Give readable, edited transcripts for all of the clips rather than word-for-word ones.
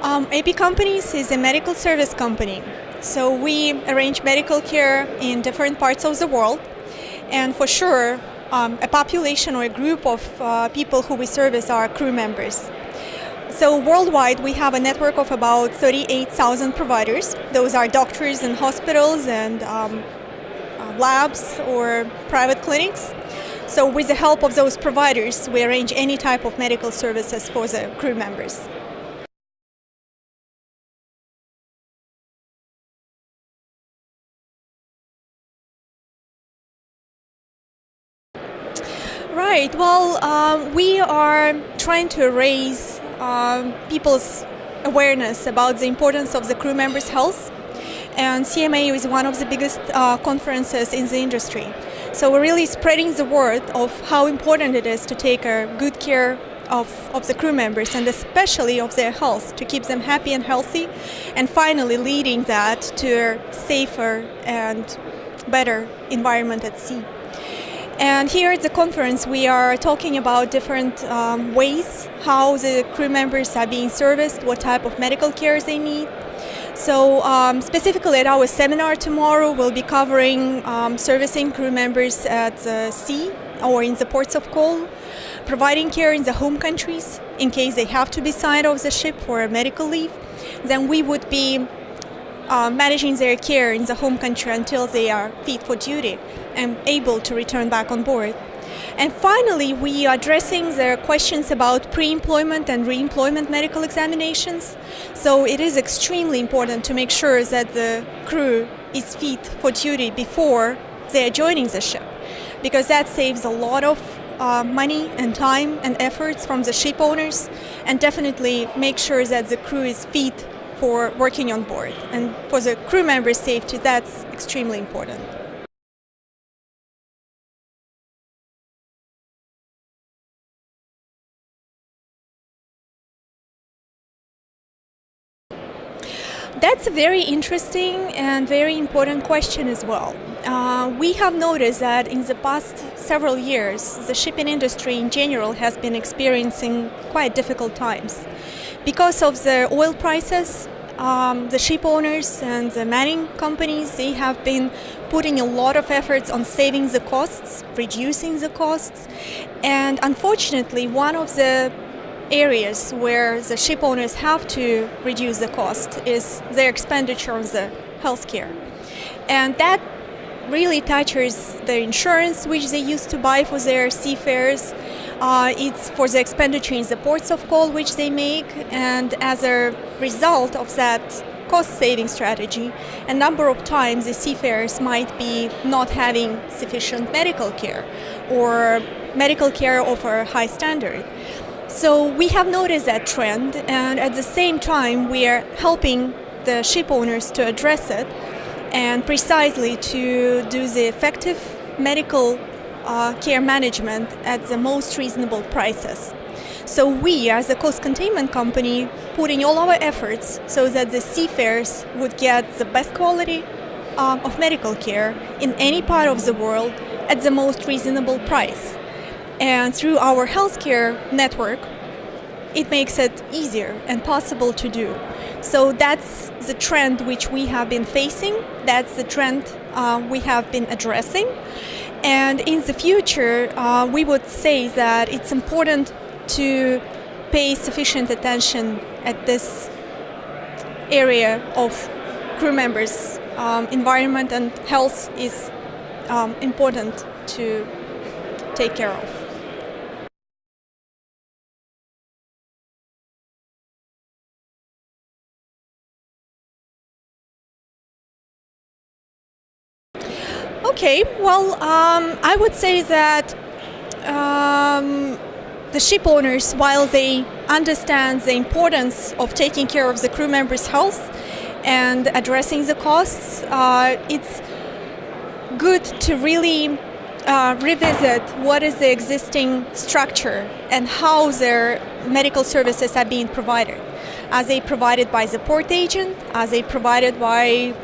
AP Companies is a medical service company. So we arrange medical care in different parts of the world, and for sure a population or a group of people who we service are crew members. So worldwide we have a network of about 38,000 providers. Those are doctors and hospitals and labs or private clinics. So with the help of those providers, we arrange any type of medical services for the crew members. Right, well, we are trying to raise people's awareness about the importance of the crew members' health, and CMA is one of the biggest conferences in the industry. So we're really spreading the word of how important it is to take good care of the crew members, and especially of their health, to keep them happy and healthy, and finally leading that to a safer and better environment at sea. And here at the conference we are talking about different ways how the crew members are being serviced, what type of medical care they need. So specifically at our seminar tomorrow we'll be covering servicing crew members at the sea or in the ports of call, providing care in the home countries in case they have to be signed off the ship for a medical leave. Then we would be managing their care in the home country until they are fit for duty and able to return back on board. And finally, we are addressing the questions about pre-employment and re-employment medical examinations. So it is extremely important to make sure that the crew is fit for duty before they are joining the ship, because that saves a lot of money and time and efforts from the ship owners, and definitely make sure that the crew is fit for working on board. And for the crew members' safety, that's extremely important. That's a very interesting and very important question as well. We have noticed that in the past several years, the shipping industry in general has been experiencing quite difficult times. Because of the oil prices, the ship owners and the manning companies, they have been putting a lot of efforts on saving the costs, reducing the costs, and unfortunately one of the areas where the ship owners have to reduce the cost is their expenditure on the healthcare. And that really touches the insurance which they used to buy for their seafarers. It's for the expenditure in the ports of call which they make, and as a result of that cost-saving strategy, a number of times the seafarers might be not having sufficient medical care or medical care of a high standard. So we have noticed that trend, and at the same time we are helping the ship owners to address it and precisely to do the effective medical care management at the most reasonable prices. So we, as a cost containment company, putting all our efforts so that the seafarers would get the best quality of medical care in any part of the world at the most reasonable price. And through our healthcare network, it makes it easier and possible to do. So that's the trend which we have been facing, that's the trend we have been addressing. And in the future, we would say that it's important to pay sufficient attention at this area of crew members' environment, and health is important to take care of. Okay, well, I would say that the ship owners, while they understand the importance of taking care of the crew members' health and addressing the costs, it's good to really revisit what is the existing structure and how their medical services are being provided. Are they provided by the port agent? Are they provided by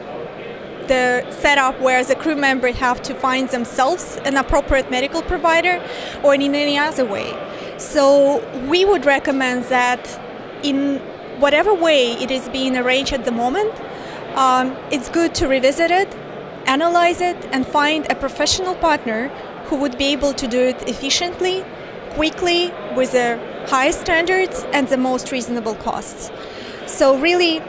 the setup where the crew member have to find themselves an appropriate medical provider, or in any other way? So we would recommend that in whatever way it is being arranged at the moment, it's good to revisit it, analyze it, and find a professional partner who would be able to do it efficiently, quickly, with the highest standards and the most reasonable costs. So really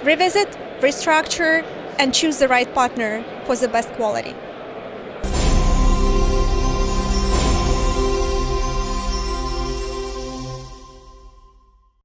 revisit, restructure, and choose the right partner for the best quality.